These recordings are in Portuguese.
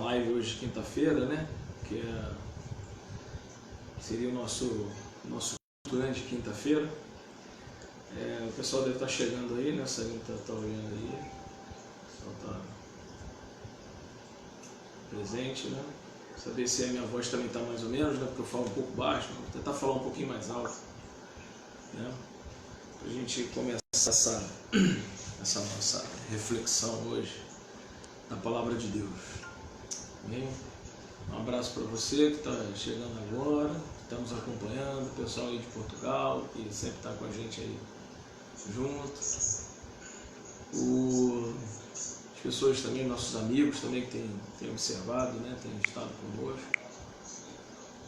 live hoje, quinta-feira, né? Que seria o nosso grande quinta-feira. O pessoal deve estar chegando aí, né? Você está olhando aí. O pessoal está presente, né? Saber se a minha voz também está mais ou menos, né? Porque eu falo um pouco baixo, né? Vou tentar falar um pouquinho mais alto, né? Para a gente começar essa nossa reflexão hoje na Palavra de Deus. Amém? Um abraço para você que está chegando agora, que está nos acompanhando, o pessoal aí de Portugal, que sempre está com a gente aí junto. As pessoas também, nossos amigos também que têm observado, né, têm estado conosco.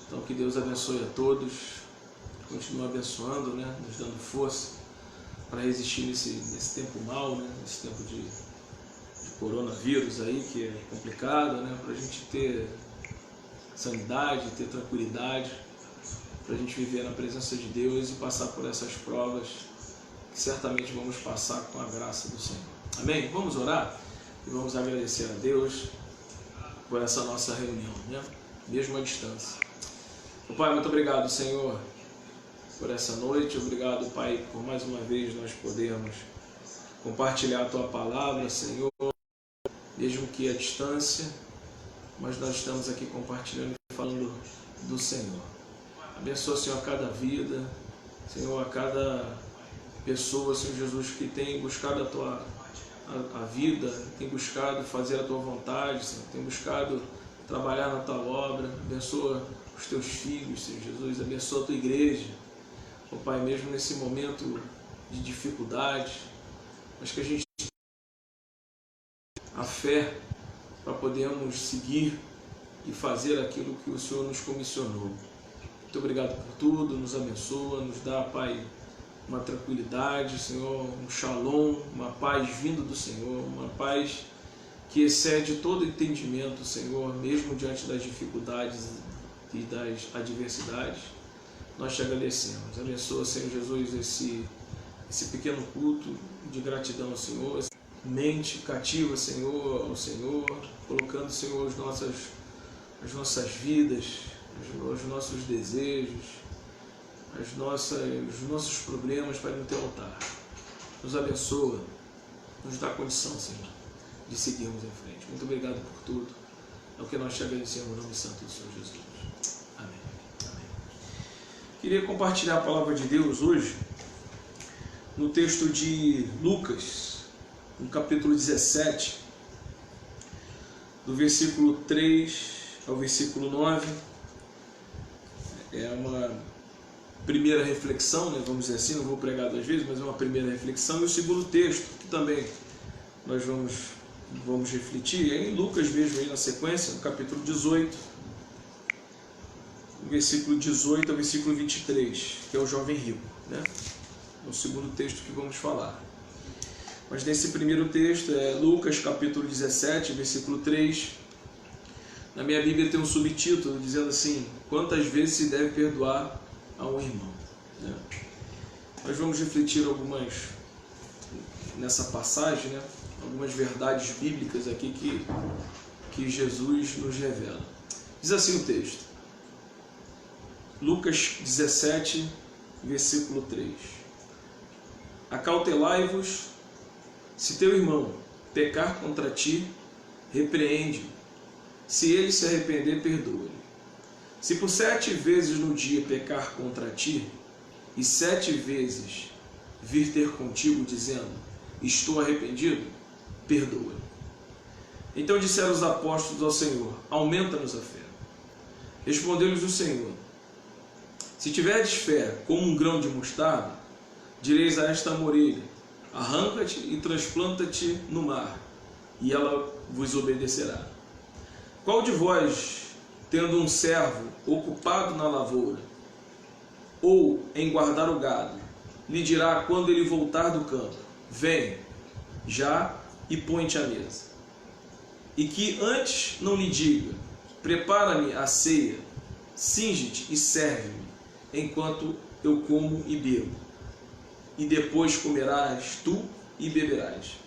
Então que Deus abençoe a todos, continue abençoando, né, nos dando força para resistir nesse tempo mau, né, nesse tempo de coronavírus aí, que é complicado, né, para a gente ter sanidade, ter tranquilidade, para a gente viver na presença de Deus e passar por essas provas que certamente vamos passar com a graça do Senhor. Amém? Vamos orar e vamos agradecer a Deus por essa nossa reunião, né? Mesmo à distância. Pai, muito obrigado, Senhor, por essa noite. Obrigado, Pai, por mais uma vez nós podermos compartilhar a Tua Palavra, Senhor, mesmo que à distância, mas nós estamos aqui compartilhando e falando do Senhor. Abençoa, Senhor, a cada vida, Senhor, a cada pessoa, Senhor Jesus, que tem buscado a vida, tem buscado fazer a Tua vontade, Senhor, tem buscado trabalhar na Tua obra. Abençoa os Teus filhos, Senhor Jesus, abençoa a Tua igreja, ó Pai, mesmo nesse momento de dificuldade, mas que a gente tenha a fé para podermos seguir e fazer aquilo que o Senhor nos comissionou. Muito obrigado por tudo, nos abençoa, nos dá, Pai, uma tranquilidade, Senhor, um shalom, uma paz vindo do Senhor, uma paz que excede todo entendimento, Senhor, mesmo diante das dificuldades e das adversidades. Nós te agradecemos. Abençoa, Senhor Jesus, esse pequeno culto de gratidão ao Senhor, mente cativa, Senhor, ao Senhor, colocando, Senhor, as nossas vidas, os nossos desejos, os nossos problemas para no Teu altar. Nos abençoa, nos dá condição, Senhor, de seguirmos em frente. Muito obrigado por tudo. É o que nós te agradecemos no nome santo do Senhor Jesus. Amém. Amém. Queria compartilhar a palavra de Deus hoje no texto de Lucas, no capítulo 17, do versículo 3 ao versículo 9. É uma primeira reflexão, né, vamos dizer assim, não vou pregar duas vezes, mas é uma primeira reflexão. E o segundo texto, que também nós vamos refletir, é em Lucas mesmo, aí na sequência, no capítulo 18, do versículo 18 ao versículo 23, que é o jovem rico, né? É o segundo texto que vamos falar. Mas nesse primeiro texto, é Lucas capítulo 17, versículo 3, na minha Bíblia tem um subtítulo dizendo assim: quantas vezes se deve perdoar a um irmão, né? Nós vamos refletir nessa passagem, né, algumas verdades bíblicas aqui que Jesus nos revela. Diz assim o texto, Lucas 17, versículo 3: acautelai-vos, se teu irmão pecar contra ti, repreende-o, se ele se arrepender, perdoa-lhe. Se por 7 vezes no dia pecar contra ti, e 7 vezes vir ter contigo dizendo, estou arrependido, perdoa-lhe. Então disseram os apóstolos ao Senhor, aumenta-nos a fé. Respondeu-lhes o Senhor, se tiverdes fé como um grão de mostarda, direis a esta amoreira, arranca-te e transplanta-te no mar, e ela vos obedecerá. Qual de vós, tendo um servo ocupado na lavoura, ou em guardar o gado, lhe dirá quando ele voltar do campo, vem, já, e põe-te à mesa? E que antes não lhe diga, prepara-me a ceia, cinge-te e serve-me, enquanto eu como e bebo, e depois comerás tu e beberás.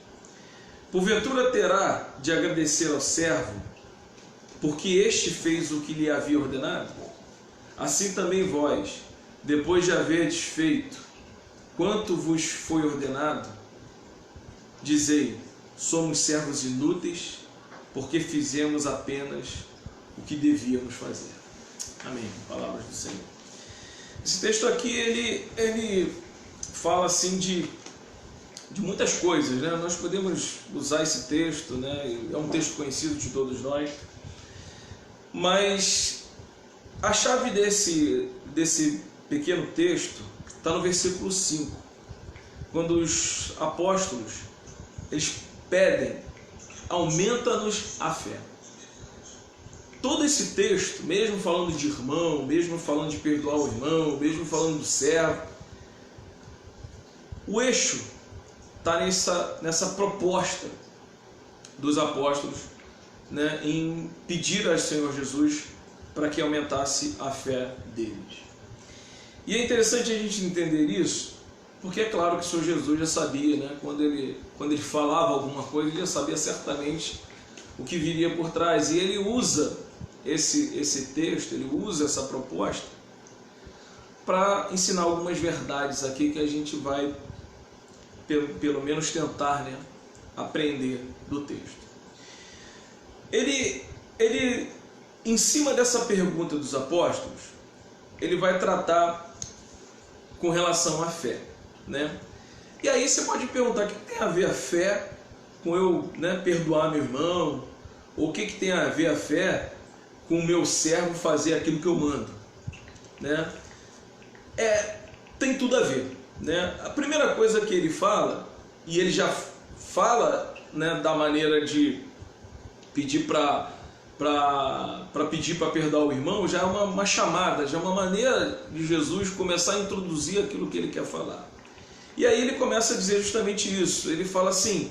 Porventura terá de agradecer ao servo porque este fez o que lhe havia ordenado? Assim também vós, depois de haverdes feito quanto vos foi ordenado, dizei: somos servos inúteis, porque fizemos apenas o que devíamos fazer. Amém. Palavras do Senhor. Esse texto aqui, ele fala assim de muitas coisas, né? Nós podemos usar esse texto, né? É um texto conhecido de todos nós, mas a chave desse pequeno texto está no versículo 5, quando os apóstolos eles pedem: aumenta-nos a fé. Todo esse texto, mesmo falando de irmão, mesmo falando de perdoar o irmão, mesmo falando do servo, o eixo está nessa proposta dos apóstolos, né, em pedir ao Senhor Jesus para que aumentasse a fé deles. E é interessante a gente entender isso, porque é claro que o Senhor Jesus já sabia, né, quando ele falava alguma coisa, ele já sabia certamente o que viria por trás, e ele usa esse texto, ele usa essa proposta para ensinar algumas verdades aqui que a gente vai pelo menos tentar, né, aprender do texto. Ele em cima dessa pergunta dos apóstolos, ele vai tratar com relação à fé, né? E aí você pode perguntar: o que tem a ver a fé com eu, né, perdoar meu irmão? Ou o que tem a ver a fé com o meu servo fazer aquilo que eu mando, né? Tem tudo a ver, né? A primeira coisa que ele fala, e ele já fala, né, da maneira de pedir para pedir para perdoar o irmão, já é uma chamada, já é uma maneira de Jesus começar a introduzir aquilo que ele quer falar. E aí ele começa a dizer justamente isso. Ele fala assim,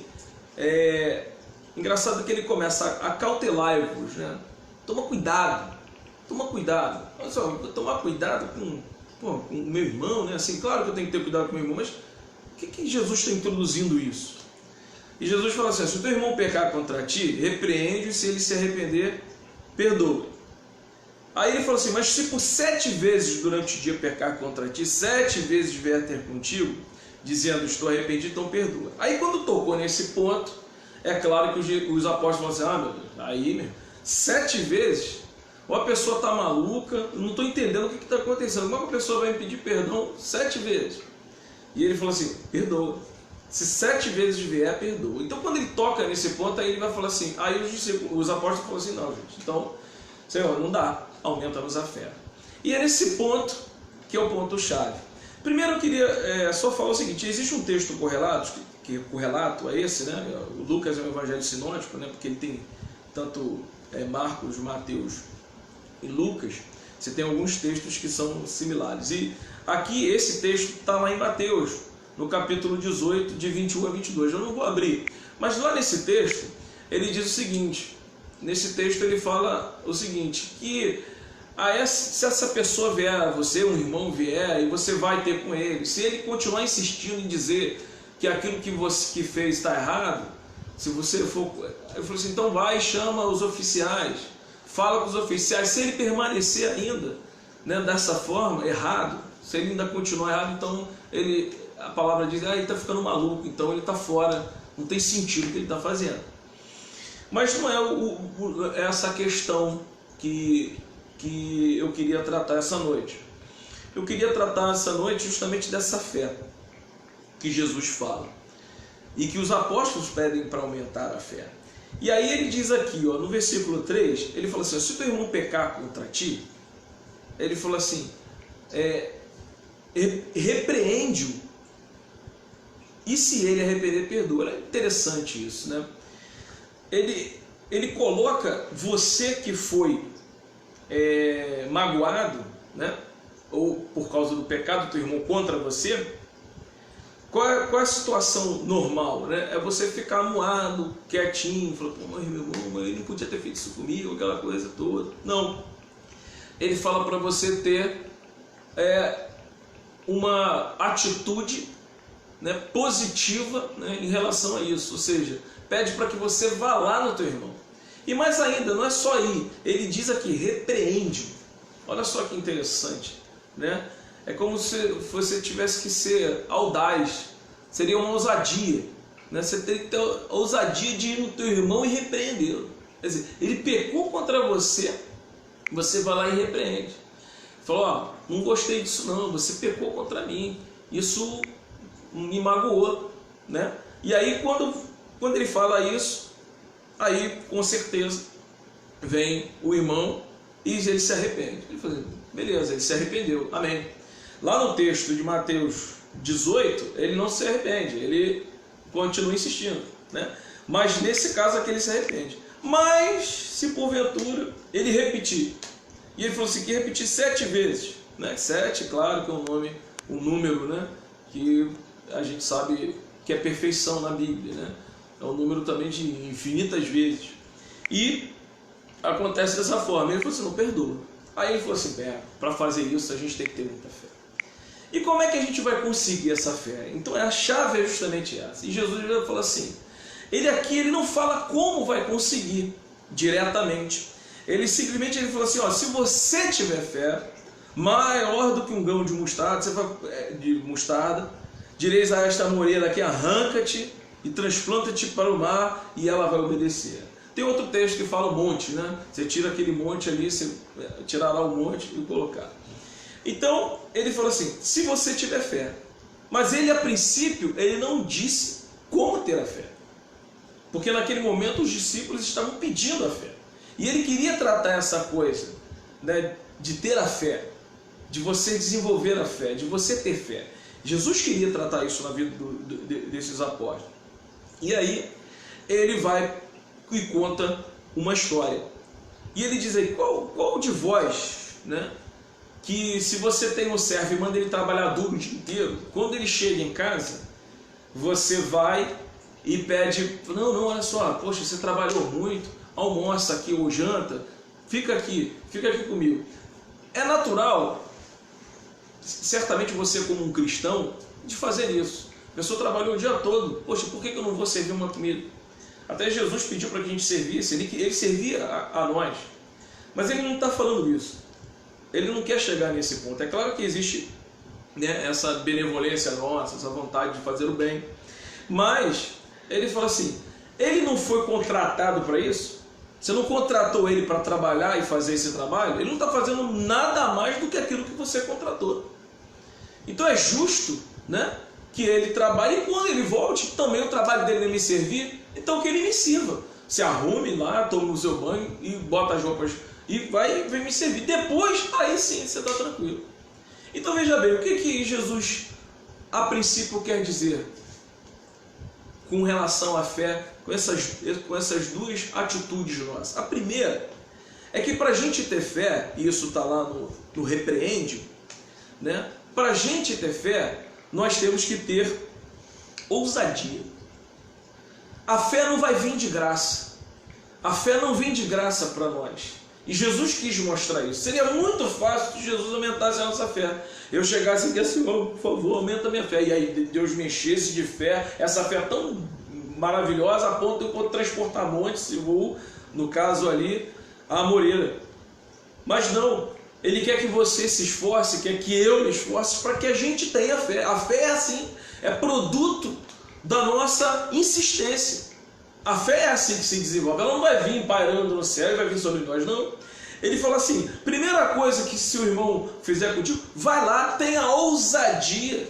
engraçado que ele começa: acautelai-vos, né? Toma cuidado. Olha só, tomar cuidado com o meu irmão, né? Assim, claro que eu tenho que ter cuidado com o meu irmão, mas o que Jesus está introduzindo isso? E Jesus fala assim: se o teu irmão pecar contra ti, repreende-o, e se ele se arrepender, perdoa. Aí ele fala assim: mas se por 7 vezes durante o dia pecar contra ti, 7 vezes vier ter contigo, dizendo estou arrependido, então perdoa. Aí quando tocou nesse ponto, é claro que os apóstolos falam assim: meu Deus, aí mesmo, 7 vezes? Ou a pessoa está maluca, eu não estou entendendo o que está acontecendo. Como é que a pessoa vai me pedir perdão 7 vezes? E ele falou assim: perdoa. Se 7 vezes vier, perdoa. Então quando ele toca nesse ponto, aí ele vai falar assim, aí os apóstolos falam assim: não, gente, então, Senhor, não dá, aumenta-nos a fé. E é nesse ponto que é o ponto-chave. Primeiro eu queria só falar o seguinte: existe um texto correlato a esse, né? O Lucas é um evangelho sinótico, né? Porque ele tem tanto Marcos, Mateus e Lucas. Você tem alguns textos que são similares. E aqui esse texto está lá em Mateus, no capítulo 18, de 21 a 22. Eu não vou abrir, mas lá nesse texto ele diz o seguinte: nesse texto ele fala o seguinte, que se essa pessoa vier a você, um irmão vier, e você vai ter com ele, se ele continuar insistindo em dizer que aquilo que você fez está errado, se você for, eu falo assim, então vai, chama os oficiais, fala com os oficiais. Se ele permanecer ainda, né, dessa forma, errado, se ele ainda continuar errado, então a palavra diz: ele está ficando maluco, então ele está fora, não tem sentido o que ele está fazendo. Mas não é essa questão que eu queria tratar essa noite. Eu queria tratar essa noite justamente dessa fé que Jesus fala e que os apóstolos pedem para aumentar a fé. E aí ele diz aqui, no versículo 3, ele fala assim: se o teu irmão pecar contra ti, ele fala assim, repreende-o, e se ele arrepender, perdoa. É interessante isso, né? Ele coloca você que foi magoado, né? Ou por causa do pecado do teu irmão contra você. Qual é a situação normal, né? É você ficar amuado, quietinho, falando: pô, meu irmão, ele não podia ter feito isso comigo, aquela coisa toda. Não. Ele fala para você ter uma atitude, né, positiva, né, em relação a isso. Ou seja, pede para que você vá lá no teu irmão. E mais ainda, não é só ir, ele diz aqui, repreende. Olha só que interessante, né? É como se você tivesse que ser audaz, seria uma ousadia, né? Você teria que ter a ousadia de ir no teu irmão e repreendê-lo. Quer dizer, ele pecou contra você, você vai lá e repreende. Falou, ó, não gostei disso não, você pecou contra mim, isso me magoou, né? E aí quando ele fala isso, aí com certeza vem o irmão e ele se arrepende. Ele fala, beleza, ele se arrependeu, amém. Lá no texto de Mateus 18, ele não se arrepende, ele continua insistindo, né? Mas nesse caso aqui ele se arrepende. Mas se porventura ele repetir, e ele falou assim, que repetir 7 vezes, né? 7, claro que é um número, né? Que a gente sabe que é perfeição na Bíblia, né? É um número também de infinitas vezes. E acontece dessa forma. Ele falou assim, não perdoa. Aí ele falou assim, para fazer isso a gente tem que ter muita fé. E como é que a gente vai conseguir essa fé? Então a chave é justamente essa. E Jesus já falou assim, ele não fala como vai conseguir diretamente. Ele simplesmente falou assim, ó, se você tiver fé maior do que um grão de mostarda, direis a esta moreira aqui, arranca-te e transplanta-te para o mar, e ela vai obedecer. Tem outro texto que fala o monte, né? Você tira aquele monte ali, você tirará o monte e colocar. Então, ele falou assim, se você tiver fé. Mas ele, a princípio, ele não disse como ter a fé. Porque naquele momento os discípulos estavam pedindo a fé. E ele queria tratar essa coisa, né, de ter a fé, de você desenvolver a fé, de você ter fé. Jesus queria tratar isso na vida desses apóstolos. E aí, ele vai e conta uma história. E ele diz aí, qual de vós, né, que se você tem um servo e manda ele trabalhar duro o dia inteiro, quando ele chega em casa, você vai e pede, não, olha só, poxa, você trabalhou muito, almoça aqui ou janta, fica aqui comigo. É natural, certamente você como um cristão, de fazer isso. A pessoa trabalhou o dia todo, poxa, por que eu não vou servir uma comida? Até Jesus pediu para que a gente servisse, ele servia a nós. Mas ele não está falando isso. Ele não quer chegar nesse ponto. É claro que existe, né, essa benevolência nossa, essa vontade de fazer o bem. Mas ele fala assim, ele não foi contratado para isso? Você não contratou ele para trabalhar e fazer esse trabalho? Ele não está fazendo nada mais do que aquilo que você contratou. Então é justo, né, que ele trabalhe, e quando ele volte, também o trabalho dele é me servir, então que ele me sirva. Se arrume lá, tome o seu banho e bota as roupas e vem me servir. Depois, aí sim, você está tranquilo. Então veja bem, o que Jesus a princípio quer dizer com relação à fé, com essas duas atitudes nossas? A primeira é que para a gente ter fé, e isso está lá no repreende, né? Para a gente ter fé, nós temos que ter ousadia. A fé não vai vir de graça. A fé não vem de graça para nós. E Jesus quis mostrar isso. Seria muito fácil se Jesus aumentasse a nossa fé. Eu chegasse aqui assim, oh, por favor, aumenta a minha fé. E aí Deus me enchesse de fé, essa fé tão maravilhosa, a ponto de eu poder transportar montes, e vou, no caso ali, a amoreira. Mas não. Ele quer que você se esforce, quer que eu me esforce, para que a gente tenha fé. A fé é assim, é produto da nossa insistência. A fé é assim que se desenvolve. Ela não vai vir pairando no céu e vai vir sobre nós, não. Ele fala assim, primeira coisa que se o irmão fizer contigo, vai lá, tenha ousadia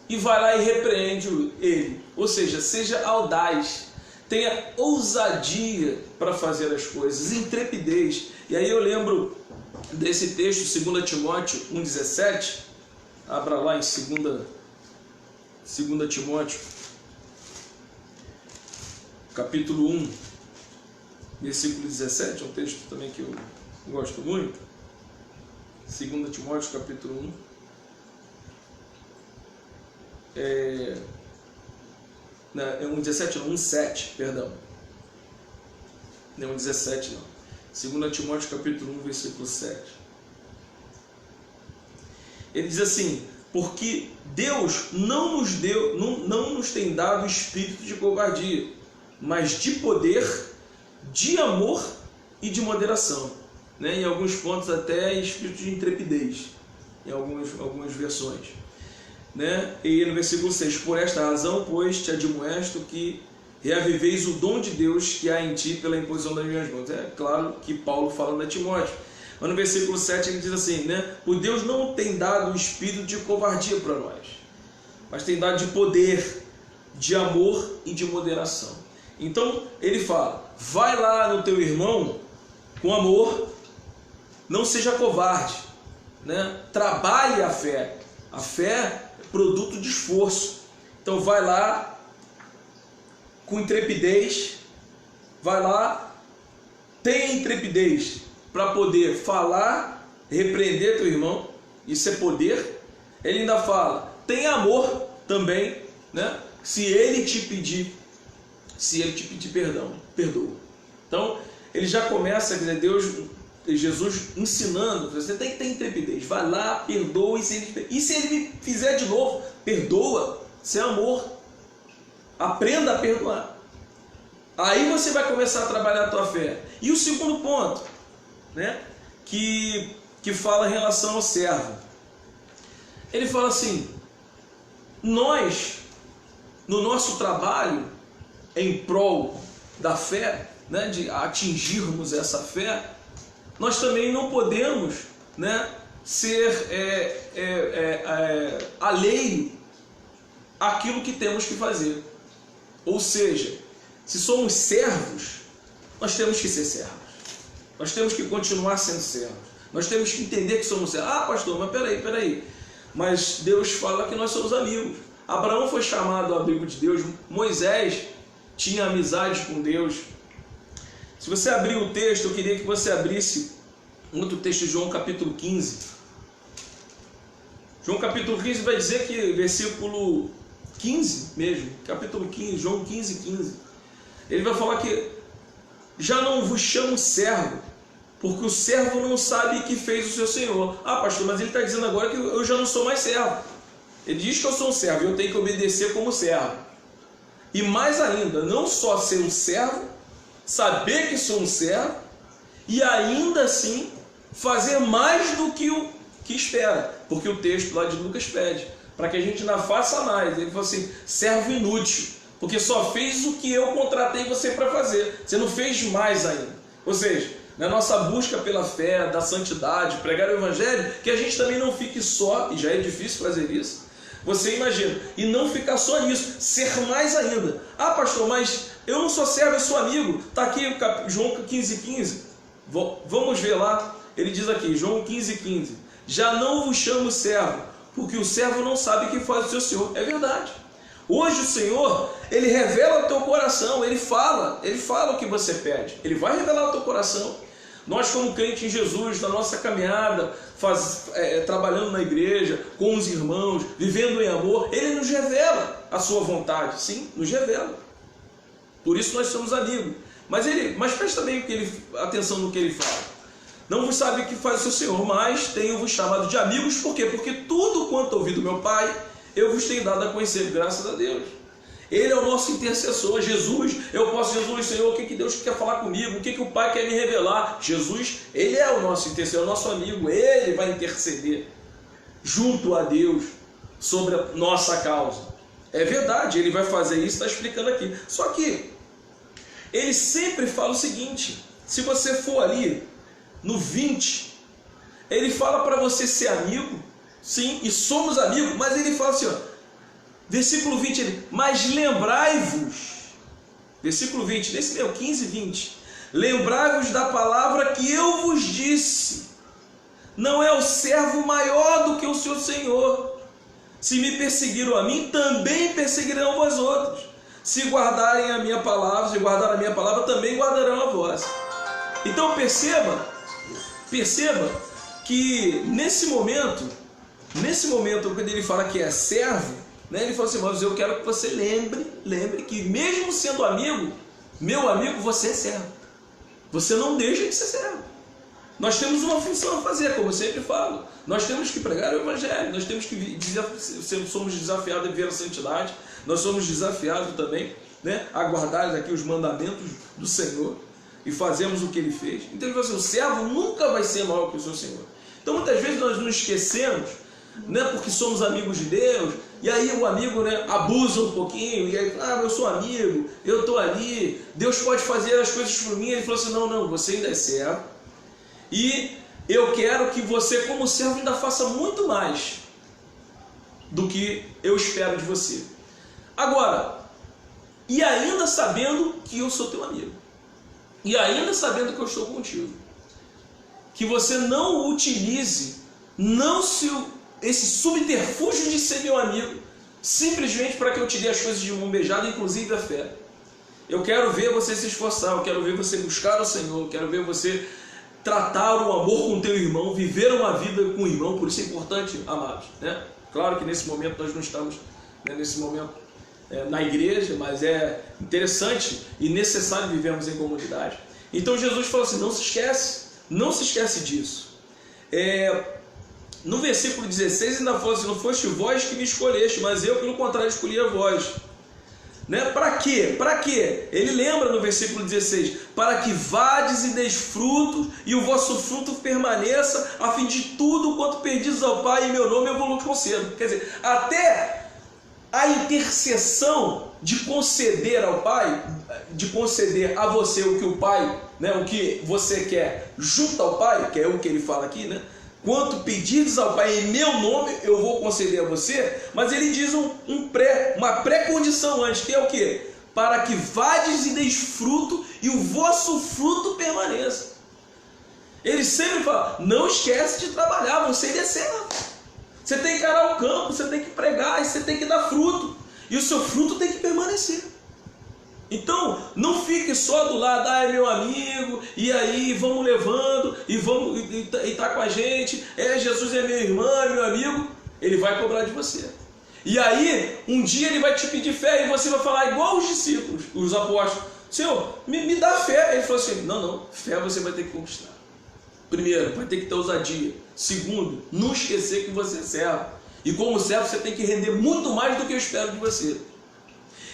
e vai lá e repreende ele. Ou seja audaz, tenha ousadia para fazer as coisas, intrepidez. E aí eu lembro desse texto, 2 Timóteo 1,17, abra lá em 2 Timóteo, capítulo 1, versículo 17, é um texto também que eu gosto muito. 2 Timóteo, capítulo 1, é 1,17 não, 1,7, perdão. Não é 1,17 não. 2 Timóteo capítulo 1, versículo 7. Ele diz assim, porque Deus não nos tem dado espírito de covardia, mas de poder, de amor e de moderação, né? Em alguns pontos até espírito de intrepidez, em algumas versões, né? E no versículo 6, por esta razão, pois, te admoesto que reaviveis o dom de Deus que há em ti pela imposição das minhas mãos. É claro que Paulo falando a Timóteo. Mas no versículo 7 ele diz assim, né? Por Deus não tem dado o espírito de covardia para nós, mas tem dado de poder, de amor e de moderação. Então ele fala, vai lá no teu irmão com amor, não seja covarde, né? Trabalhe a fé. A fé é produto de esforço. Então vai lá com intrepidez, vai lá, tenha intrepidez para poder falar, repreender teu irmão, isso é poder. Ele ainda fala, tenha amor também, né? Se ele te pedir perdão, perdoa. Então ele já começa, quer dizer, Jesus ensinando, você tem que ter intrepidez, vai lá, perdoa, e se ele fizer de novo, perdoa, isso é amor, aprenda a perdoar. Aí você vai começar a trabalhar a tua fé. E o segundo ponto, né, que fala em relação ao servo, ele fala assim, nós, no nosso trabalho em prol da fé, né, de atingirmos essa fé, nós também não podemos, né, ser alheio àquilo que temos que fazer. Ou seja, se somos servos, nós temos que ser servos. Nós temos que continuar sendo servos. Nós temos que entender que somos servos. Ah, pastor, mas peraí. Mas Deus fala que nós somos amigos. Abraão foi chamado ao abrigo de Deus. Moisés tinha amizade com Deus. Se você abrir o texto, eu queria que você abrisse um outro texto de João capítulo 15. João capítulo 15 vai dizer que, versículo 15 mesmo, capítulo 15, João 15. Ele vai falar que já não vos chamo servo, porque o servo não sabe o que fez o seu senhor. Ah, pastor, mas ele está dizendo agora que eu já não sou mais servo. Ele diz que eu sou um servo e eu tenho que obedecer como servo. E mais ainda, não só ser um servo, saber que sou um servo, e ainda assim fazer mais do que o que espera. Porque o texto lá de Lucas pede, para que a gente não faça mais. Ele falou assim, servo inútil, porque só fez o que eu contratei você para fazer. Você não fez mais ainda. Ou seja, na nossa busca pela fé, da santidade, pregar o evangelho, que a gente também não fique só, e já é difícil fazer isso, você imagina, e não ficar só nisso, ser mais ainda. Ah, pastor, mas eu não sou servo, eu sou amigo. Está aqui João 15. Vamos ver lá. Ele diz aqui, João 15. Já não vos chamo servo, porque o servo não sabe o que faz o seu senhor. É verdade. Hoje o Senhor, Ele revela o teu coração, Ele fala o que você pede. Ele vai revelar o teu coração. Nós, como crentes em Jesus, na nossa caminhada, trabalhando na igreja, com os irmãos, vivendo em amor, Ele nos revela a sua vontade. Sim, nos revela. Por isso nós somos amigos. Mas presta bem atenção no que Ele fala. Não vos sabe o que faz o seu Senhor, mas tenho-vos chamado de amigos. Por quê? Porque tudo quanto ouvi do meu Pai, eu vos tenho dado a conhecer, graças a Deus. Ele é o nosso intercessor, Jesus. Jesus, Senhor, o que Deus quer falar comigo? O que o Pai quer me revelar? Jesus, Ele é o nosso intercessor, o nosso amigo. Ele vai interceder junto a Deus sobre a nossa causa. É verdade, Ele vai fazer isso, está explicando aqui. Só que Ele sempre fala o seguinte, se você for ali no 20, Ele fala para você ser amigo, sim, e somos amigos, mas Ele fala assim, ó, versículo 20, ele, mas lembrai-vos, versículo 20, nesse meu 15, 20, lembrai-vos da palavra que eu vos disse, não é o servo maior do que o seu Senhor. Se me perseguiram a mim, também perseguirão vós outros. Se guardarem a minha palavra, se guardar a minha palavra, também guardarão a vossa. Então perceba que nesse momento, quando ele fala que é servo, né, ele fala assim, mas eu quero que você lembre que mesmo sendo amigo, meu amigo, você é servo. Você não deixa de ser servo. Nós temos uma função a fazer, como eu sempre falo. Nós temos que pregar o evangelho, nós temos que somos desafiados a viver a santidade, nós somos desafiados também, né, a guardar aqui os mandamentos do Senhor. e fazemos o que ele fez. Então ele falou assim, o servo nunca vai ser maior que o seu Senhor. Então muitas vezes nós nos esquecemos, né, porque somos amigos de Deus, e aí o amigo, né, abusa um pouquinho, e aí, eu sou amigo, eu estou ali, Deus pode fazer as coisas por mim. Ele falou assim, não, você ainda é servo, e eu quero que você como servo ainda faça muito mais do que eu espero de você. Agora, e ainda sabendo que eu sou teu amigo, e ainda sabendo que eu estou contigo, que você não utilize, esse subterfúgio de ser meu amigo, simplesmente para que eu te dê as coisas de mão beijada, inclusive a fé. Eu quero ver você se esforçar, eu quero ver você buscar o Senhor, eu quero ver você tratar o amor com teu irmão, viver uma vida com o irmão. Por isso é importante, amados, né? Claro que nesse momento nós não estamos, né, na igreja, mas é interessante e necessário vivermos em comunidade. Então Jesus falou assim, não se esquece disso. No versículo 16 ainda fala assim, não foste vós que me escolheste, mas eu pelo contrário escolhi a vós. Né? Para quê? Para quê? Ele lembra no versículo 16, para que vades e deis fruto, e o vosso fruto permaneça, a fim de tudo quanto pedis ao Pai em meu nome eu vou concedo. Quer dizer, até a intercessão de conceder ao Pai, de conceder a você o que o Pai, né, o que você quer junto ao Pai, que é o que ele fala aqui, né? Quanto pedires ao Pai em meu nome, eu vou conceder a você. Mas ele diz uma pré-condição antes, que é o quê? Para que vades e deis fruto, e o vosso fruto permaneça. Ele sempre fala, não esquece de trabalhar, você é servo. Você tem que arar o campo, você tem que pregar, e você tem que dar fruto. E o seu fruto tem que permanecer. Então, não fique só do lado, é meu amigo, e aí vamos levando, e tá com a gente, Jesus é meu irmão, é meu amigo. Ele vai cobrar de você. E aí, um dia ele vai te pedir fé, e você vai falar igual os discípulos, os apóstolos, Senhor, me dá fé. Ele falou assim, não, fé você vai ter que conquistar. Primeiro, vai ter que ter ousadia. Segundo, não esquecer que você é servo. E como servo, você tem que render muito mais do que eu espero de você.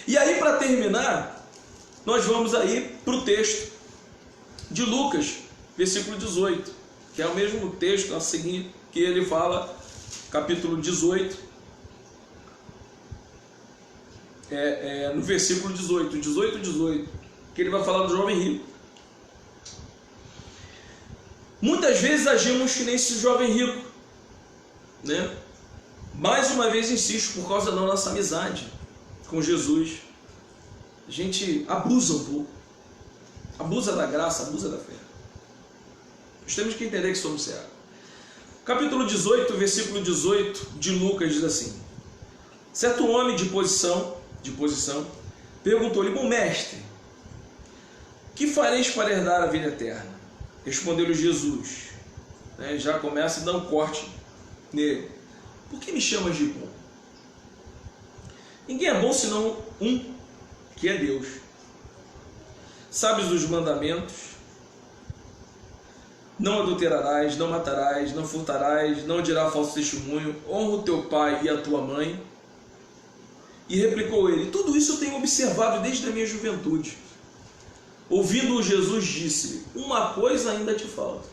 E aí, para terminar, nós vamos aí para o texto de Lucas, versículo 18, que é o mesmo texto a seguir, que ele fala, capítulo 18, no versículo 18, que ele vai falar do jovem rico. Muitas vezes agimos que nem esse jovem rico, né? Mais uma vez insisto, por causa da nossa amizade com Jesus, a gente abusa um pouco, abusa da graça, abusa da fé. Nós temos que entender que somos servos. Capítulo 18, versículo 18 de Lucas diz assim: certo homem de posição perguntou-lhe, bom mestre, que fareis para herdar a vida eterna? Respondeu-lhe Jesus, né, já começa a dar um corte nele. Por que me chamas de bom? Ninguém é bom senão um, que é Deus. Sabes os mandamentos? Não adulterarás, não matarás, não furtarás, não dirás falso testemunho, honra o teu pai e a tua mãe. E replicou ele, tudo isso eu tenho observado desde a minha juventude. Ouvindo-o, Jesus disse, uma coisa ainda te falta.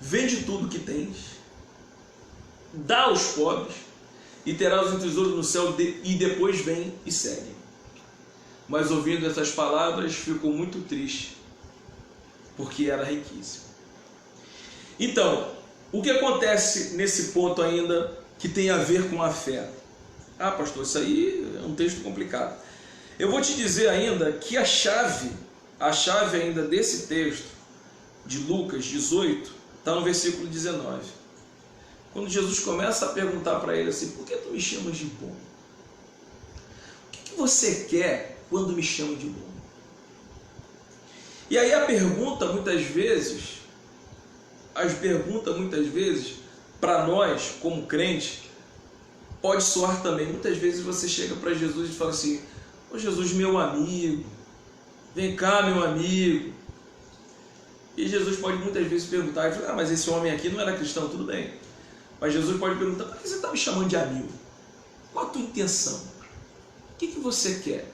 Vende tudo que tens, dá aos pobres, e terás um tesouro no céu, e depois vem e segue. Mas ouvindo essas palavras, ficou muito triste, porque era riquíssimo. Então, o que acontece nesse ponto ainda que tem a ver com a fé? Ah, pastor, isso aí é um texto complicado. Eu vou te dizer ainda que a chave ainda desse texto, de Lucas 18, está no versículo 19. Quando Jesus começa a perguntar para ele assim, por que tu me chamas de bom? O que você quer quando me chama de bom? E aí a pergunta muitas vezes, para nós como crentes, pode soar também. Muitas vezes você chega para Jesus e fala assim, ô Jesus, meu amigo, vem cá, meu amigo. E Jesus pode muitas vezes perguntar, e falar, mas esse homem aqui não era cristão, tudo bem. Mas Jesus pode perguntar, por que você está me chamando de amigo? Qual a tua intenção? O que você quer?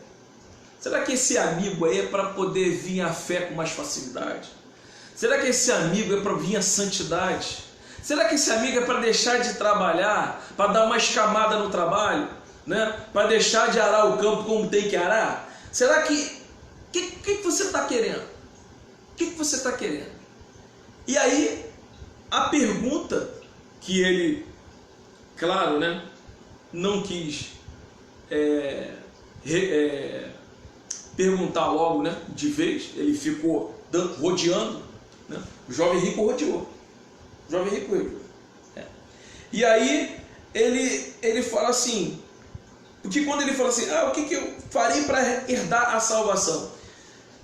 Será que esse amigo aí é para poder vir a fé com mais facilidade? Será que esse amigo é para vir a santidade? Será que esse amigo é para deixar de trabalhar, para dar uma escamada no trabalho, né? Para deixar de arar o campo como tem que arar? Será que você está querendo? O que você está querendo? E aí, a pergunta que ele, claro, né, não quis perguntar logo, né, de vez, ele ficou rodeando, né? O jovem rico rodeou. O jovem rico rodeou. E aí ele fala assim, porque quando ele fala assim, o que eu farei para herdar a salvação?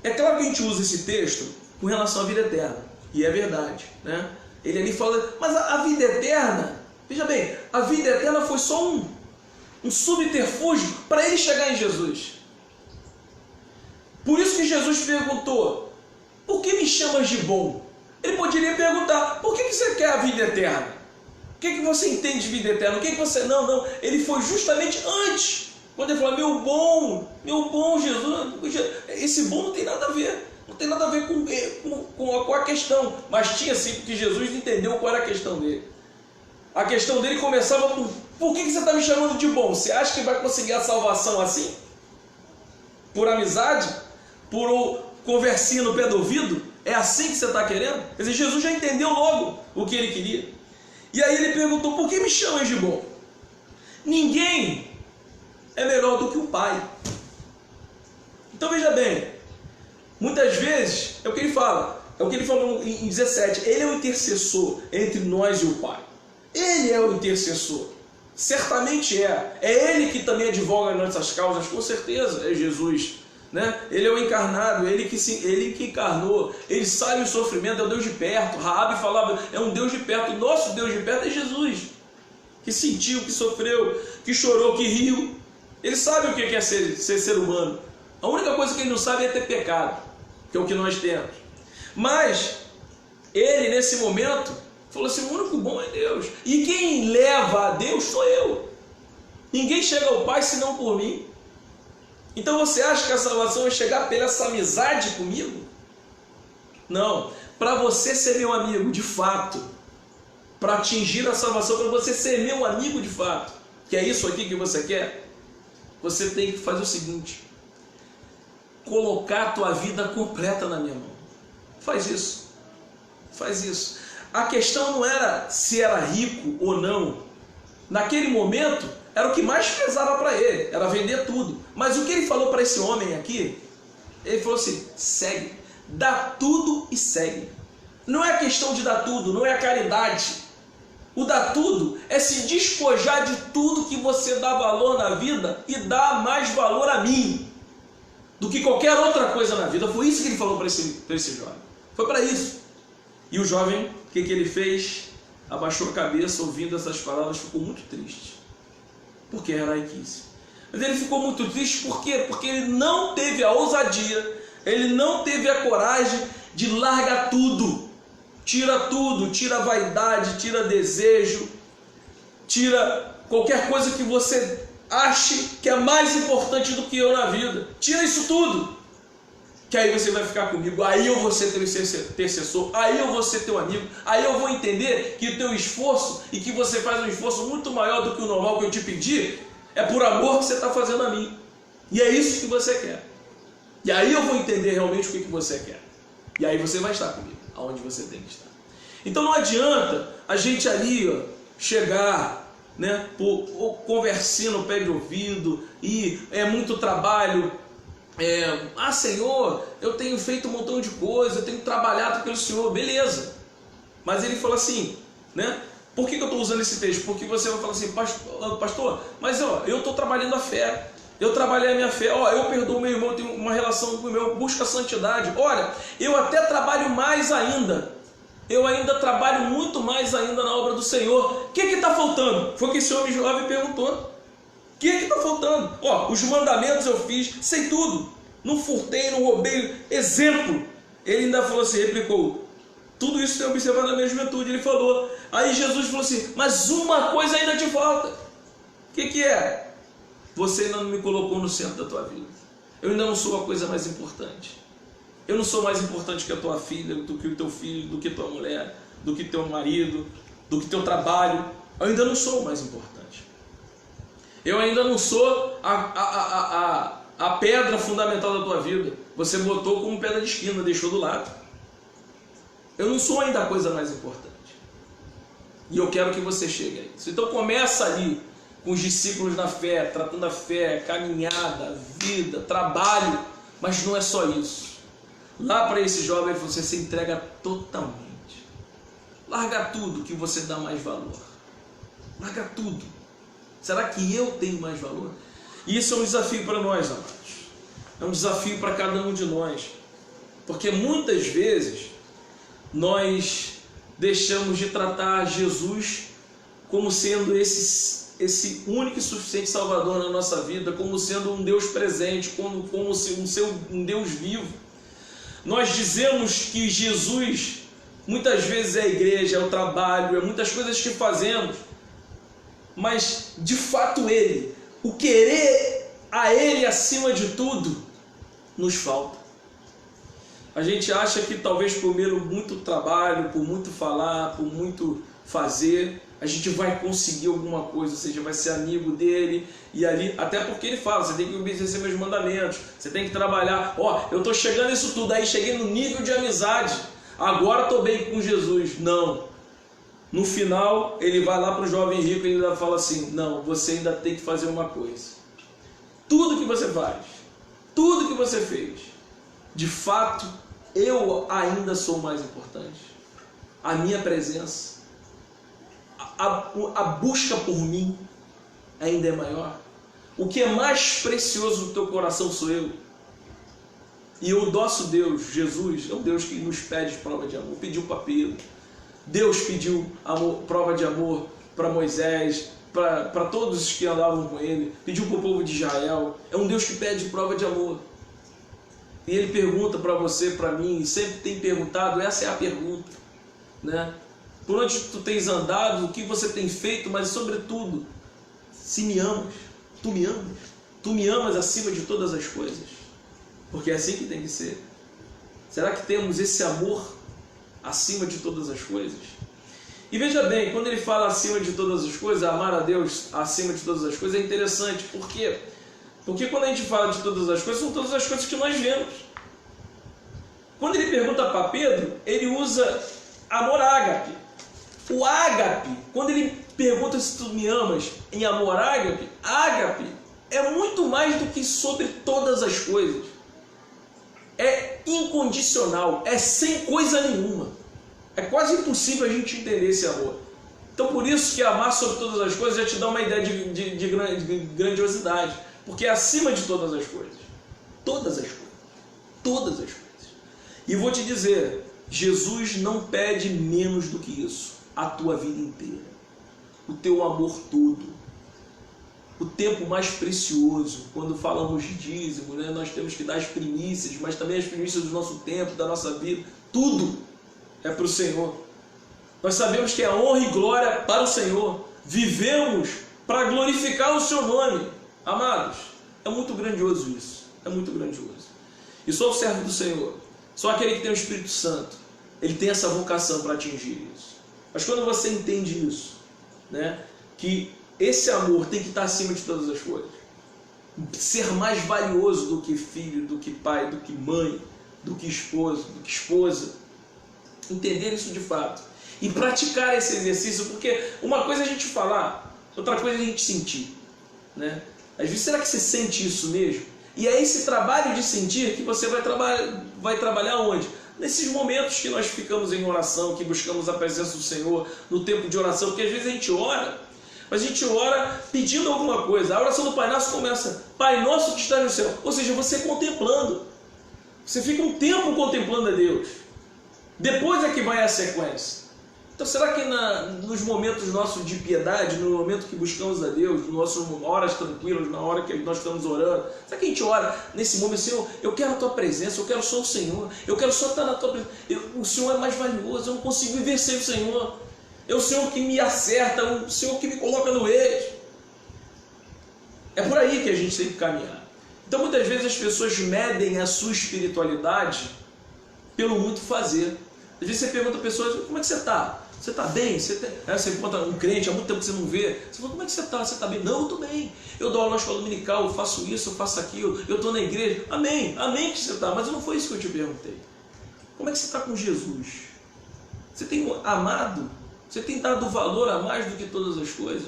É claro que a gente usa esse texto com relação à vida eterna, e é verdade, né? Ele ali fala, mas a vida eterna, veja bem, a vida eterna foi só um subterfúgio para ele chegar em Jesus. Por isso que Jesus perguntou, por que me chamas de bom? Ele poderia perguntar, por que você quer a vida eterna? O que você entende de vida eterna? O que você... Não, ele foi justamente antes, quando ele falou, meu bom Jesus, esse bom não tem nada a ver, não tem nada a ver com a questão, mas tinha sim, porque Jesus entendeu qual era a questão dele. A questão dele começava por que você está me chamando de bom? Você acha que vai conseguir a salvação assim? Por amizade? Por conversinha no pé do ouvido? É assim que você está querendo? Quer dizer, Jesus já entendeu logo o que ele queria. E aí ele perguntou, por que me chamas de bom? Ninguém é melhor do que o Pai. Então veja bem, muitas vezes, é o que ele fala, é o que ele falou em 17, ele é o intercessor entre nós e o Pai. Ele é o intercessor, certamente é ele que também advoga as nossas causas, com certeza, é Jesus, né? Ele é o encarnado, ele que encarnou, ele sabe o sofrimento, é o Deus de perto. Raabe falava, é um Deus de perto, o nosso Deus de perto é Jesus, que sentiu, que sofreu, que chorou, que riu. Ele sabe o que é ser humano. A única coisa que ele não sabe é ter pecado, que é o que nós temos. Mas ele, nesse momento, falou assim, o único bom é Deus. E quem leva a Deus sou eu. Ninguém chega ao Pai senão por mim. Então você acha que a salvação vai chegar pela essa amizade comigo? Não. Para você ser meu amigo de fato, para atingir a salvação, para você ser meu amigo de fato, que é isso aqui que você quer, você tem que fazer o seguinte, colocar a tua vida completa na minha mão. Faz isso. Faz isso. A questão não era se era rico ou não. Naquele momento, era o que mais pesava para ele, era vender tudo. Mas o que ele falou para esse homem aqui, ele falou assim, segue, dá tudo e segue. Não é questão de dar tudo, não é a caridade. O dar tudo é se despojar de tudo que você dá valor na vida e dar mais valor a mim do que qualquer outra coisa na vida. Foi isso que ele falou para esse jovem. Foi para isso. E o jovem, o que ele fez? Abaixou a cabeça, ouvindo essas palavras, ficou muito triste. Porque era heraiquice. Mas ele ficou muito triste por quê? Porque ele não teve a ousadia, ele não teve a coragem de largar tudo. Tira tudo, tira a vaidade, tira desejo, tira qualquer coisa que você ache que é mais importante do que eu na vida. Tira isso tudo, que aí você vai ficar comigo, aí eu vou ser teu intercessor, aí eu vou ser teu amigo, aí eu vou entender que o teu esforço, e que você faz um esforço muito maior do que o normal que eu te pedi, é por amor que você está fazendo a mim. E é isso que você quer. E aí eu vou entender realmente o que você quer. E aí você vai estar comigo, aonde você tem que estar. Então não adianta a gente ali chegar, né, por conversinha no pé de ouvido, e é muito trabalho. Senhor, eu tenho feito um montão de coisa, eu tenho trabalhado pelo Senhor, beleza. Mas ele falou assim, né? Por que eu estou usando esse texto? Porque você vai falar assim, pastor, mas eu estou trabalhando a fé, eu trabalhei a minha fé, eu perdoo meu irmão, eu tenho uma relação com o meu irmão, busco a santidade, olha, eu até trabalho mais ainda, eu ainda trabalho muito mais ainda na obra do Senhor. O que está faltando? Foi o que esse homem jovem perguntou. O que está faltando? Os mandamentos eu fiz, sei tudo, não furtei, não roubei, exemplo. Ele ainda falou assim, replicou, tudo isso tem observado na minha juventude. Ele falou, aí Jesus falou assim, mas uma coisa ainda te falta. O que é? Você ainda não me colocou no centro da tua vida. eu ainda não sou a coisa mais importante. Eu não sou mais importante que a tua filha, do que o teu filho, do que tua mulher, do que teu marido, do que teu trabalho. Eu ainda não sou o mais importante. Eu ainda não sou a pedra fundamental da tua vida. Você botou como pedra de esquina, deixou do lado. Eu não sou ainda a coisa mais importante. E eu quero que você chegue a isso. Então começa ali com os discípulos na fé, tratando a fé, caminhada, vida, trabalho. Mas não é só isso. Lá para esse jovem você se entrega totalmente. Larga tudo que você dá mais valor. Larga tudo. Será que eu tenho mais valor? E isso é um desafio para nós, amados. É um desafio para cada um de nós. Porque muitas vezes nós deixamos de tratar Jesus como sendo esse único e suficiente Salvador na nossa vida, como sendo um Deus presente, como um Deus vivo. Nós dizemos que Jesus, muitas vezes é a igreja, é o trabalho, é muitas coisas que fazemos, mas de fato Ele, o querer a Ele acima de tudo, nos falta. A gente acha que talvez por muito trabalho, por muito falar, por muito fazer, a gente vai conseguir alguma coisa, ou seja, vai ser amigo dele, e ali, até porque ele fala, você tem que obedecer meus mandamentos, você tem que trabalhar, eu estou chegando nisso tudo, aí cheguei no nível de amizade, agora estou bem com Jesus. Não, no final ele vai lá para o jovem rico e ele ainda fala assim, não, você ainda tem que fazer uma coisa, tudo que você faz, tudo que você fez, de fato, eu ainda sou mais importante, a minha presença, a busca por mim ainda é maior. O que é mais precioso no teu coração sou eu. E o nosso Deus, Jesus, é um Deus que nos pede prova de amor. Pediu para Pedro. Deus pediu prova de amor para Moisés, para todos os que andavam com ele. Pediu para o povo de Israel. É um Deus que pede prova de amor. E ele pergunta para você, para mim, e sempre tem perguntado, essa é a pergunta, né? Por onde tu tens andado, o que você tem feito, mas sobretudo, se me amas, tu me amas. Tu me amas acima de todas as coisas. Porque é assim que tem que ser. Será que temos esse amor acima de todas as coisas? E veja bem, quando ele fala acima de todas as coisas, amar a Deus acima de todas as coisas, é interessante. Por quê? Porque quando a gente fala de todas as coisas, são todas as coisas que nós vemos. Quando ele pergunta para Pedro, ele usa amor ágape. O ágape, quando ele pergunta se tu me amas em amor ágape, ágape é muito mais do que sobre todas as coisas. É incondicional, é sem coisa nenhuma. É quase impossível a gente entender esse amor. Então por isso que amar sobre todas as coisas já te dá uma ideia de grandiosidade. Porque é acima de todas as coisas. Todas as coisas. Todas as coisas. E vou te dizer, Jesus não pede menos do que isso. A tua vida inteira, o teu amor todo, o tempo mais precioso. Quando falamos de dízimo, né, nós temos que dar as primícias, mas também as primícias do nosso tempo, da nossa vida, tudo é para o Senhor. Nós sabemos que é honra e glória para o Senhor, vivemos para glorificar o seu nome. Amados, é muito grandioso isso, é muito grandioso. E só o servo do Senhor, só aquele que tem o Espírito Santo, ele tem essa vocação para atingir isso. Mas quando você entende isso, né, que esse amor tem que estar acima de todas as coisas, ser mais valioso do que filho, do que pai, do que mãe, do que esposo, do que esposa, entender isso de fato e praticar esse exercício, porque uma coisa é a gente falar, outra coisa é a gente sentir, né? Às vezes, será que você sente isso mesmo? E é esse trabalho de sentir que você vai trabalhar onde? Nesses momentos que nós ficamos em oração, que buscamos a presença do Senhor, no tempo de oração, porque às vezes a gente ora, mas a gente ora pedindo alguma coisa. A oração do Pai Nosso começa, Pai Nosso que está no céu. Ou seja, você contemplando. Você fica um tempo contemplando a Deus. Depois é que vai a sequência. Então será que nos momentos nossos de piedade, no momento que buscamos a Deus, nas nossas horas tranquilas, na hora que nós estamos orando, será que a gente ora nesse momento, Senhor, eu quero a Tua presença, eu quero só o Senhor, eu quero só estar na Tua presença, o Senhor é mais valioso, eu não consigo viver sem o Senhor, é o Senhor que me acerta, é o Senhor que me coloca no eixo. É por aí que a gente tem que caminhar. Então muitas vezes as pessoas medem a sua espiritualidade pelo muito fazer. Às vezes você pergunta a pessoa, como é que você está? Você está bem? Você encontra um crente, há muito tempo que você não vê. Você fala, como é que você está? Você está bem? Não, eu estou bem. Eu dou aula na escola dominical, eu faço isso, eu faço aquilo, eu estou na igreja. Amém, amém que você está. Mas não foi isso que eu te perguntei. Como é que você está com Jesus? Você tem amado? Você tem dado valor a mais do que todas as coisas?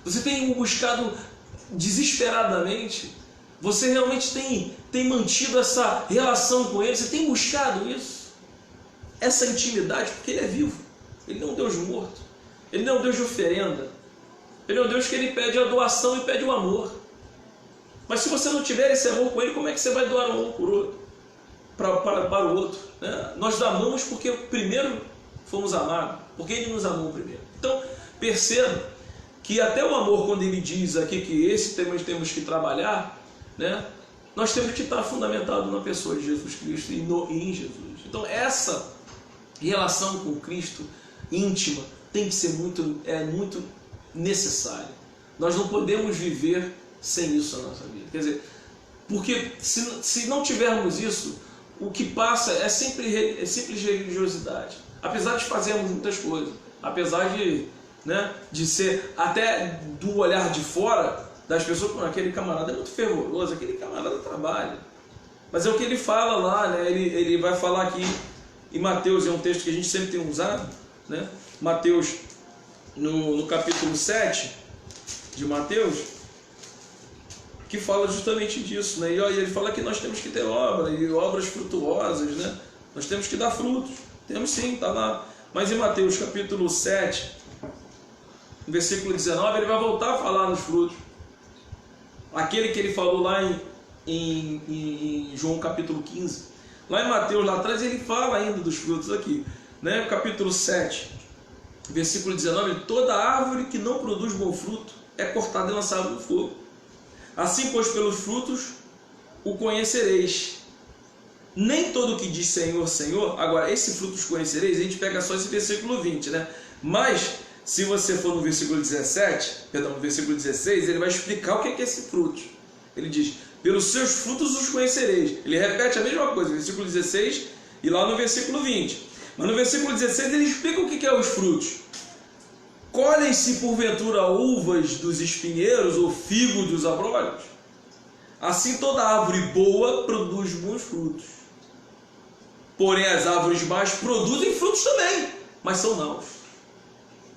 Você tem buscado desesperadamente? Você realmente tem mantido essa relação com Ele? Você tem buscado isso? Essa intimidade? Porque Ele é vivo. Ele não é um Deus morto. Ele não é um Deus de oferenda. Ele é um Deus que Ele pede a doação e pede o amor. Mas se você não tiver esse amor com Ele, como é que você vai doar um amor por outro? Para o outro, né? Nós amamos porque primeiro fomos amados, porque Ele nos amou primeiro. Então perceba que até o amor, quando Ele diz aqui que esse temos que trabalhar, né? Nós temos que estar fundamentado na pessoa de Jesus Cristo e em Jesus. Então essa relação com Cristo íntima tem que ser muito necessária. Nós não podemos viver sem isso na nossa vida. Quer dizer, porque se não tivermos isso, o que passa é simples religiosidade. Apesar de fazermos muitas coisas, apesar de ser até do olhar de fora das pessoas, aquele camarada é muito fervoroso, aquele camarada trabalha. Mas é o que ele fala lá, né? Ele vai falar aqui em Mateus, é um texto que a gente sempre tem usado, né? Mateus, no capítulo 7 de Mateus, que fala justamente disso, né? E ele fala que nós temos que ter obra, e obras frutuosas, né? Nós temos que dar frutos. Temos sim, está lá. Mas em Mateus capítulo 7, versículo 19, ele vai voltar a falar nos frutos. Aquele que ele falou lá em João capítulo 15. Lá em Mateus, lá atrás, ele fala ainda dos frutos aqui, né? Capítulo 7, versículo 19, toda árvore que não produz bom fruto é cortada e lançada no fogo. Assim, pois, pelos frutos o conhecereis. Nem todo que diz Senhor, Senhor, agora, esse frutos conhecereis, a gente pega só esse versículo 20, né? Mas, se você for no versículo 17, perdão, no versículo 16, ele vai explicar o que é esse fruto. Ele diz, pelos seus frutos os conhecereis. Ele repete a mesma coisa, no versículo 16 e lá no versículo 20. Mas no versículo 16 ele explica o que é os frutos. Colhem-se porventura uvas dos espinheiros ou figo dos abrolhos? Assim toda árvore boa produz bons frutos. Porém as árvores más produzem frutos também, mas são maus.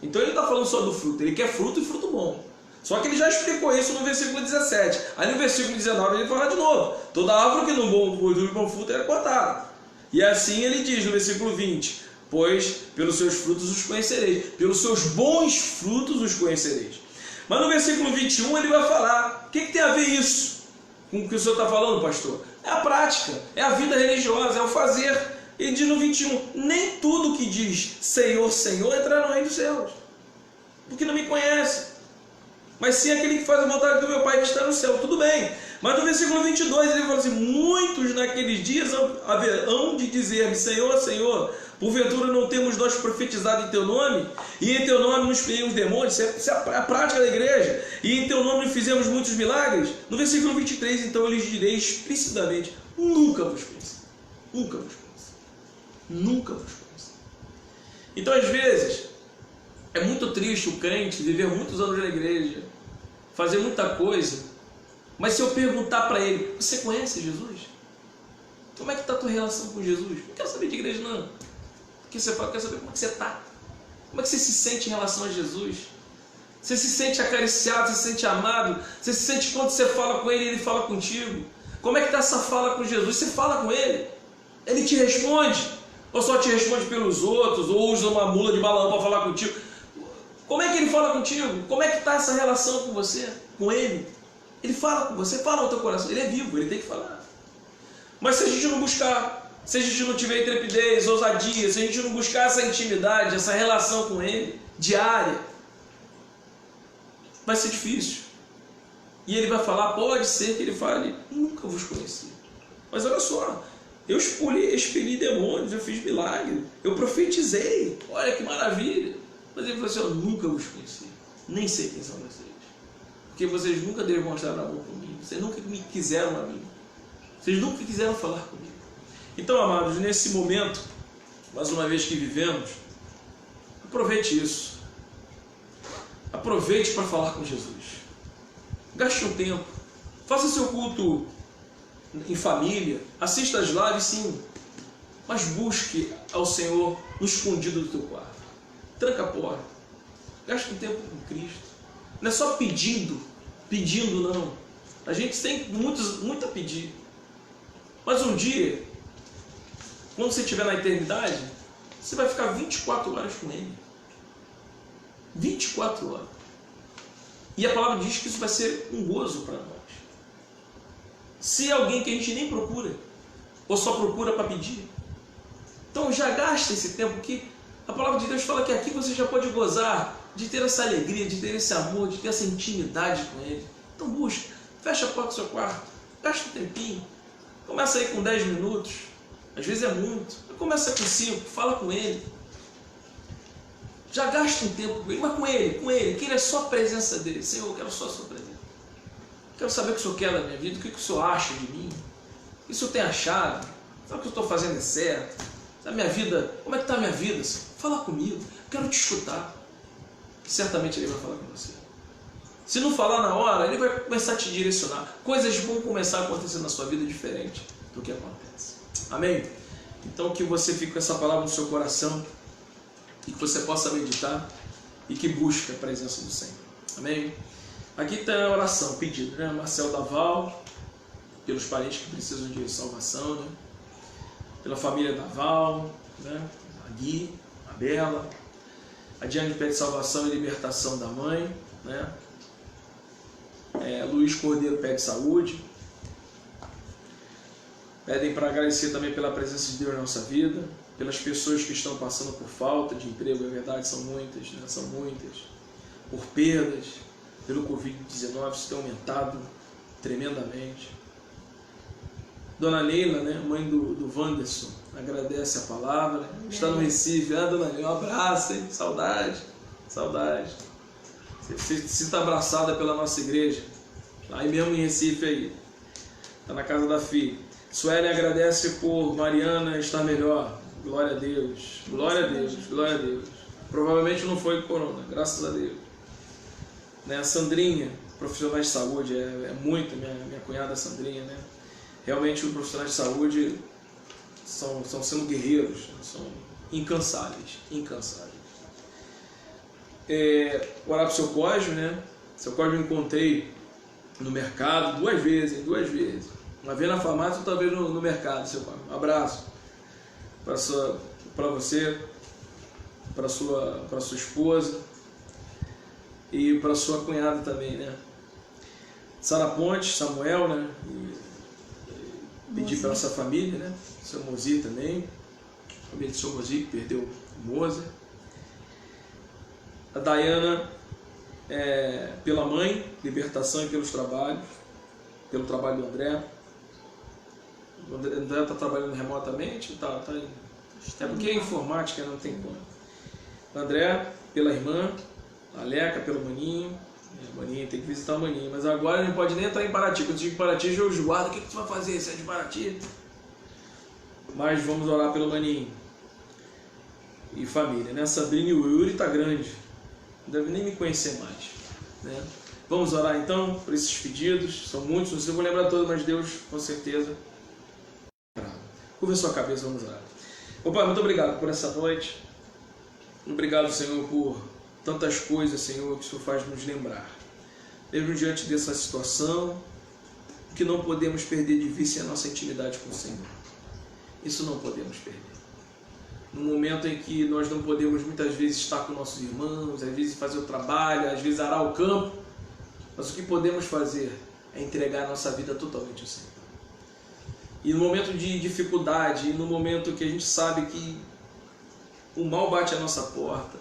Então ele não está falando só do fruto, ele quer fruto e fruto bom. Só que ele já explicou isso no versículo 17. Aí no versículo 19 ele fala de novo. Toda árvore que não produz bom fruto é cortada. E assim ele diz no versículo 20. Pois pelos seus frutos os conhecereis. Pelos seus bons frutos os conhecereis. Mas no versículo 21 ele vai falar. O que tem a ver isso com o que o senhor está falando, pastor? É a prática, é a vida religiosa, é o fazer. Ele diz no 21. Nem tudo que diz Senhor, Senhor entrará no reino dos céus. Porque não me conhece. Mas sim aquele que faz a vontade do meu Pai que está no céu. Tudo bem. Mas no versículo 22 ele fala assim, muitos naqueles dias haverão de dizer-me, Senhor, Senhor, porventura não temos nós profetizado em teu nome? E em teu nome nos expeliemos demônios? Isso é a prática da igreja. E em teu nome fizemos muitos milagres? No versículo 23, então, eu lhes direi explicitamente, nunca vos conheci. Nunca vos conheci. Nunca vos conheci. Então, às vezes, é muito triste o crente viver muitos anos na igreja, fazer muita coisa, mas se eu perguntar para ele, você conhece Jesus? Como é que está a tua relação com Jesus? Não quero saber de igreja não. Porque você fala, quero saber como é que você está. Como é que você se sente em relação a Jesus? Você se sente acariciado, você se sente amado? Você se sente quando você fala com ele e ele fala contigo? Como é que está essa fala com Jesus? Você fala com ele? Ele te responde? Ou só te responde pelos outros? Ou usa uma mula de balão para falar contigo? Como é que ele fala contigo? Como é que está essa relação com você? Com ele? Ele fala com você, fala no teu coração. Ele é vivo, ele tem que falar. Mas se a gente não buscar, se a gente não tiver intrepidez, ousadia, se a gente não buscar essa intimidade, essa relação com ele, diária, vai ser difícil. E ele vai falar, pode ser que ele fale, nunca vos conheci. Mas olha só, eu expeli demônios, eu fiz milagre, eu profetizei, olha que maravilha. Mas ele falou assim, eu nunca vos conheci, nem sei quem são vocês. Porque vocês nunca demonstraram amor por mim. vocês nunca me quiseram a mim, vocês nunca quiseram falar comigo. Então, amados, nesse momento, mais uma vez que vivemos, aproveite isso. Aproveite para falar com Jesus. Gaste um tempo. Faça seu culto em família. Assista as lives, sim. Mas busque ao Senhor no escondido do teu quarto. Tranca a porta. Gaste um tempo com Cristo. Não é só pedindo não. A gente tem muito a pedir. Mas um dia, quando você estiver na eternidade, você vai ficar 24 horas com Ele. 24 horas. E a palavra diz que isso vai ser um gozo para nós. Se é alguém que a gente nem procura, ou só procura para pedir, então já gasta esse tempo que a palavra de Deus fala que aqui você já pode gozar de ter essa alegria, de ter esse amor, de ter essa intimidade com Ele. Então busca, fecha a porta do seu quarto, gasta um tempinho, começa aí com 10 minutos, às vezes é muito, começa com 5, fala com Ele. Já gasta um tempo com Ele, mas com Ele, queira só a presença dEle. Senhor, eu quero só a sua presença. Quero saber o que o Senhor quer da minha vida, o que o Senhor acha de mim, o que o Senhor tem achado, sabe o que eu estou fazendo é certo, sabe minha vida, como é que está a minha vida, Senhor? Fala comigo, quero te escutar. Certamente Ele vai falar com você. Se não falar na hora, Ele vai começar a te direcionar. Coisas vão começar a acontecer na sua vida diferente do que acontece. Amém? Então que você fique com essa palavra no seu coração e que você possa meditar e que busque a presença do Senhor. Amém? Aqui está a oração, pedido, né? Marcel Daval, pelos parentes que precisam de salvação, né? Pela família Daval, né? A Gui, a Bela. A Diane pede salvação e libertação da mãe, né? Luiz Cordeiro pede saúde. Pedem para agradecer também pela presença de Deus na nossa vida, pelas pessoas que estão passando por falta de emprego, é verdade, são muitas, né? São muitas. Por perdas, pelo Covid-19, isso tem aumentado tremendamente. Dona Leila, né? Mãe do Wanderson, agradece a palavra, está no Recife. Ah, Dona Leila, um abraço, hein? Saudade. Você se sinta abraçada pela nossa igreja, aí mesmo em Recife, aí. Está na casa da filha. Sueli agradece por Mariana estar melhor. Glória a Deus, glória a Deus, glória a Deus. Provavelmente não foi corona, graças a Deus. Né? A Sandrinha, profissional de saúde, é muito, minha cunhada Sandrinha, né? Realmente os profissionais de saúde estão sendo guerreiros, são incansáveis. Orar para o seu Cosme, né? Seu Cosme eu encontrei no mercado duas vezes. Uma vez na farmácia, outra vez no mercado, seu Cosme. Um abraço para você, para sua esposa e para sua cunhada também, né? Sara Pontes, Samuel, né? Pedir para nossa família, né? Seu Mozir também, a família do seu Mozir que perdeu o Mozer. A Dayana, pela mãe, libertação e pelos trabalhos, pelo trabalho do André. O André está trabalhando remotamente, é porque é informática, não tem como. O André, pela irmã, a Leca, pelo Maninho. Maninho, tem que visitar o Maninho, mas agora ele não pode nem entrar em Paraty. Quando eu digo Paraty, eu guardo. O que tu vai fazer? Você é de Paraty? Mas vamos orar pelo Maninho e família, né? Sabrina e o Yuri tá grande, não deve nem me conhecer mais, né? Vamos orar então por esses pedidos, são muitos, não sei se eu vou lembrar todos, mas Deus com certeza. Curva a sua cabeça, vamos orar. Ô Pai, muito obrigado por essa noite. Obrigado, Senhor, por tantas coisas, Senhor, que o Senhor faz nos lembrar. Mesmo diante dessa situação, que não podemos perder de vista a nossa intimidade com o Senhor. Isso não podemos perder. No momento em que nós não podemos muitas vezes estar com nossos irmãos, às vezes fazer o trabalho, às vezes arar o campo, mas o que podemos fazer é entregar a nossa vida totalmente ao Senhor. E no momento de dificuldade, e no momento que a gente sabe que o mal bate à nossa porta,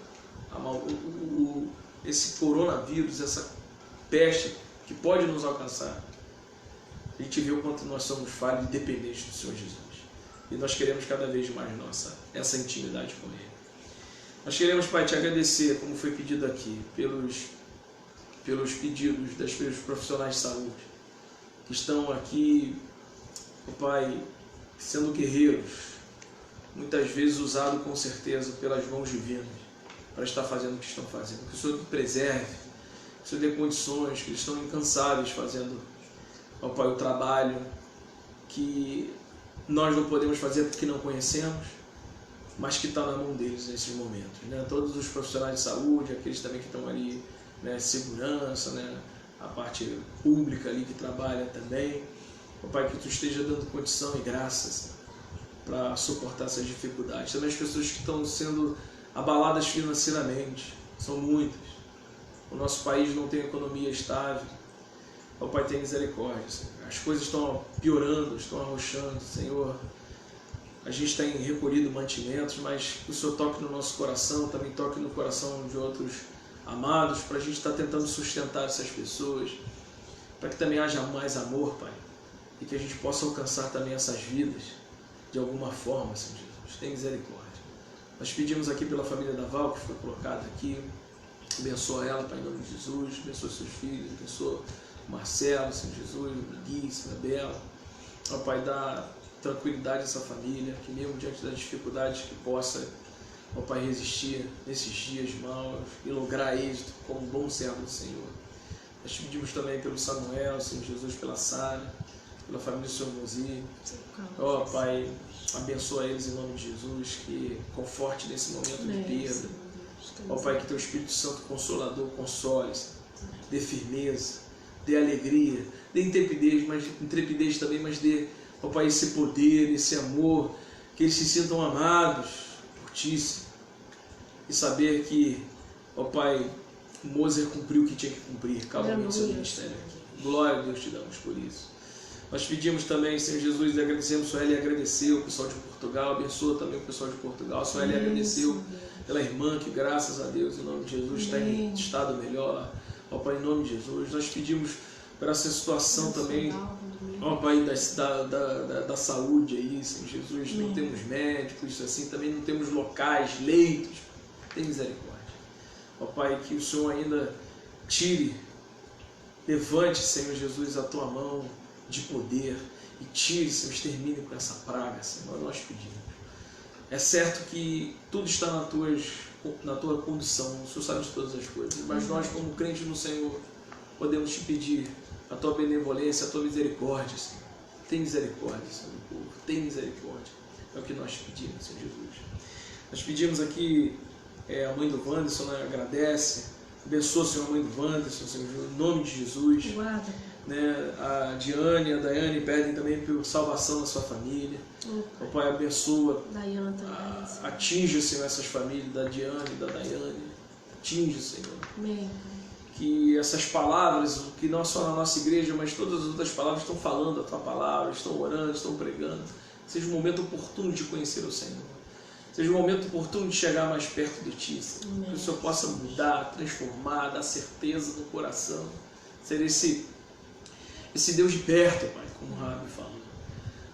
esse coronavírus, essa peste que pode nos alcançar, a gente vê o quanto nós somos falhos e dependentes do Senhor Jesus. E nós queremos cada vez mais essa intimidade com Ele. Nós queremos, Pai, te agradecer, como foi pedido aqui, pelos pedidos dos profissionais de saúde. que estão aqui, ó Pai, sendo guerreiros, muitas vezes usados com certeza pelas mãos divinas para estar fazendo o que estão fazendo. Que o Senhor preserve, que o Senhor dê condições, que eles estão incansáveis fazendo, ó Pai, o trabalho que nós não podemos fazer porque não conhecemos, mas que está na mão deles nesses momentos, né? Todos os profissionais de saúde, aqueles também que estão ali, né, segurança, né, a parte pública ali que trabalha também, ó Pai, que Tu esteja dando condição e graças para suportar essas dificuldades. Também as pessoas que estão sendo abaladas financeiramente, são muitas. O nosso país não tem economia estável. Ó Pai, tem misericórdia, Senhor. As coisas estão piorando, estão arrochando, Senhor. A gente tem recolhido mantimentos, mas que o Senhor toque no nosso coração, também toque no coração de outros amados, para a gente estar tentando sustentar essas pessoas, para que também haja mais amor, Pai, e que a gente possa alcançar também essas vidas de alguma forma, Senhor Jesus. Tem misericórdia. Nós pedimos aqui pela família da Val, que foi colocada aqui, abençoa ela, Pai, em nome de Jesus, abençoa seus filhos, abençoa o Marcelo, Senhor Jesus, o Gui, a Bela, ó Pai, dá tranquilidade a essa família, que mesmo diante das dificuldades que possa, ó Pai, resistir nesses dias maus e lograr êxito como bom servo do Senhor. Nós te pedimos também pelo Samuel, Senhor Jesus, pela Sara, pela família do Senhor Mozi. Ó Pai, abençoa eles em nome de Jesus, que conforte nesse momento de perda. Ó Pai, que Teu Espírito Santo Consolador console, dê firmeza, dê alegria, dê intrepidez também, mas dê, ó Pai, esse poder, esse amor, que eles se sintam amados por Ti, Senhor. E saber que, ó Pai, Moser cumpriu o que tinha que cumprir, calmamente seu ministério. Glória a Deus te damos por isso. Nós pedimos também, Senhor Jesus, e agradecemos, o Senhor Eli agradeceu o pessoal de Portugal, abençoa também o pessoal de Portugal. O Senhor Eli agradeceu pela irmã que, graças a Deus, em nome de Jesus, está em estado melhor. Ó Pai, em nome de Jesus, nós pedimos por essa situação também, ó Pai, da saúde aí, Senhor Jesus, não temos médicos, assim, também não temos locais, leitos, tem misericórdia. Ó Pai, que o Senhor ainda tire, levante, Senhor Jesus, a Tua mão de poder e tire, Senhor, extermine com essa praga, Senhor, nós pedimos. É certo que tudo está na Tua condição, o Senhor sabe de todas as coisas, mas nós, como crentes no Senhor, podemos te pedir a Tua benevolência, a Tua misericórdia, Senhor. Tem misericórdia, Senhor, do povo, tem misericórdia. É o que nós pedimos, Senhor Jesus. Nós pedimos aqui, a mãe do Wanderson, né, agradece, abençoa, Senhor, a mãe do Wanderson, Senhor, em nome de Jesus. Né, a Diane e a Daiane pedem também por salvação da sua família. O Pai, abençoa, atinge, Senhor, essas famílias da Diane e da Daiane. Atinge, Senhor. Amém. Que essas palavras, que não só na nossa igreja, mas todas as outras palavras estão falando a Tua palavra, estão orando, estão pregando. Seja um momento oportuno de conhecer o Senhor. Seja um momento oportuno de chegar mais perto de Ti, Senhor. Que o Senhor possa mudar, transformar, dar certeza no coração. Ser esse Deus de perto, Pai, como o Rabi falou.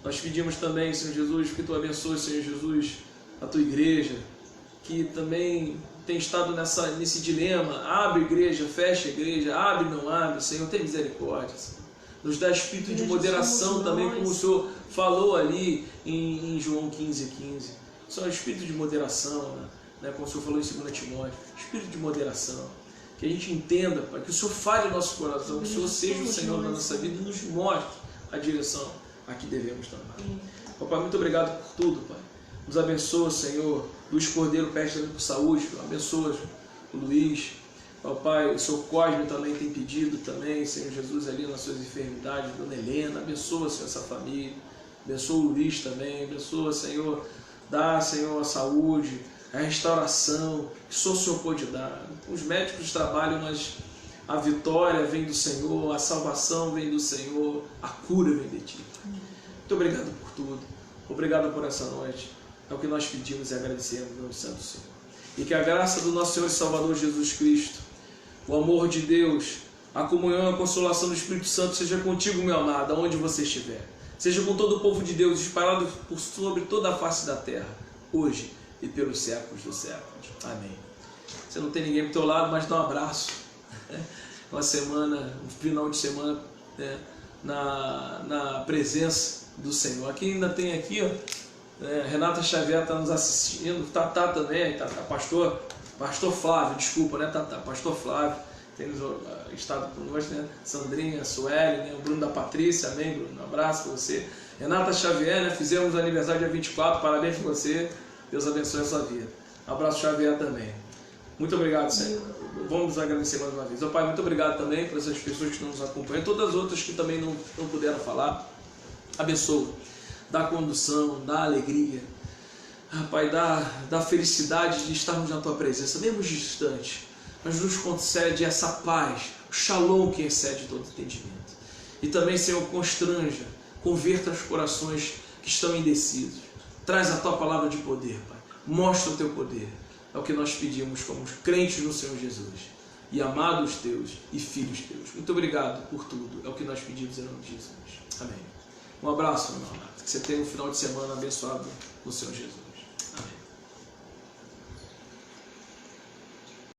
Nós pedimos também, Senhor Jesus, que Tu abençoe, Senhor Jesus, a Tua igreja, que também tem estado nesse dilema, abre a igreja, fecha a igreja, abre, não abre, Senhor, tem misericórdia, Senhor. Nos dá espírito de moderação também, como o Senhor falou ali em João 15:15. Só espírito de moderação, né? Como o Senhor falou em 2 Timóteo, espírito de moderação. Que a gente entenda, Pai, que o Senhor fale no nosso coração, que o Senhor seja o Senhor da nossa vida e nos mostre a direção a que devemos tomar. Pai, muito obrigado por tudo, Pai. Nos abençoa, Senhor. Luiz Cordeiro pede também por saúde, abençoa o Luiz. Pai, o Senhor Cosme também tem pedido também, Senhor Jesus, ali nas suas enfermidades, Dona Helena, abençoa, Senhor, essa família. Abençoa o Luiz também, abençoa, Senhor, dá, Senhor, a saúde, a restauração, que só o Senhor pode dar. Os médicos trabalham, mas a vitória vem do Senhor, a salvação vem do Senhor, a cura vem de Ti. Muito obrigado por tudo, obrigado por essa noite. É o que nós pedimos e agradecemos no nome santo do Senhor. E que a graça do nosso Senhor e Salvador Jesus Cristo, o amor de Deus, a comunhão e a consolação do Espírito Santo seja contigo, meu amado, aonde você estiver. Seja com todo o povo de Deus, espalhado por sobre toda a face da terra, hoje e pelos séculos dos séculos. Amém. Você não tem ninguém do teu lado, mas dá um abraço. Uma semana, um final de semana, né, na presença do Senhor. Aqui ainda tem aqui, ó, Renata Xavier está nos assistindo, Tatá também, Tatá, Pastor Flávio, desculpa, né, Tatá? Pastor Flávio tem estado conosco, né? Sandrinha, Sueli, né? O Bruno da Patrícia, amém, Bruno? Um abraço para você. Renata Xavier, né? Fizemos aniversário dia 24, parabéns para você, Deus abençoe a sua vida. Um abraço, Xavier, também. Muito obrigado, Senhor. Vamos agradecer mais uma vez. Pai, muito obrigado também por essas pessoas que nos acompanham, todas as outras que também não puderam falar. Abençoa, dá condução, dá alegria, Pai, dá felicidade de estarmos na Tua presença, mesmo distante, mas nos concede essa paz, o shalom que excede todo entendimento. E também, Senhor, constranja, converta os corações que estão indecisos. Traz a Tua palavra de poder, Pai. Mostra o Teu poder. É o que nós pedimos como crentes no Senhor Jesus. E amados Teus e filhos Teus. Muito obrigado por tudo. É o que nós pedimos em nome de Jesus. Amém. Um abraço, meu irmão. Que você tenha um final de semana abençoado no Senhor Jesus.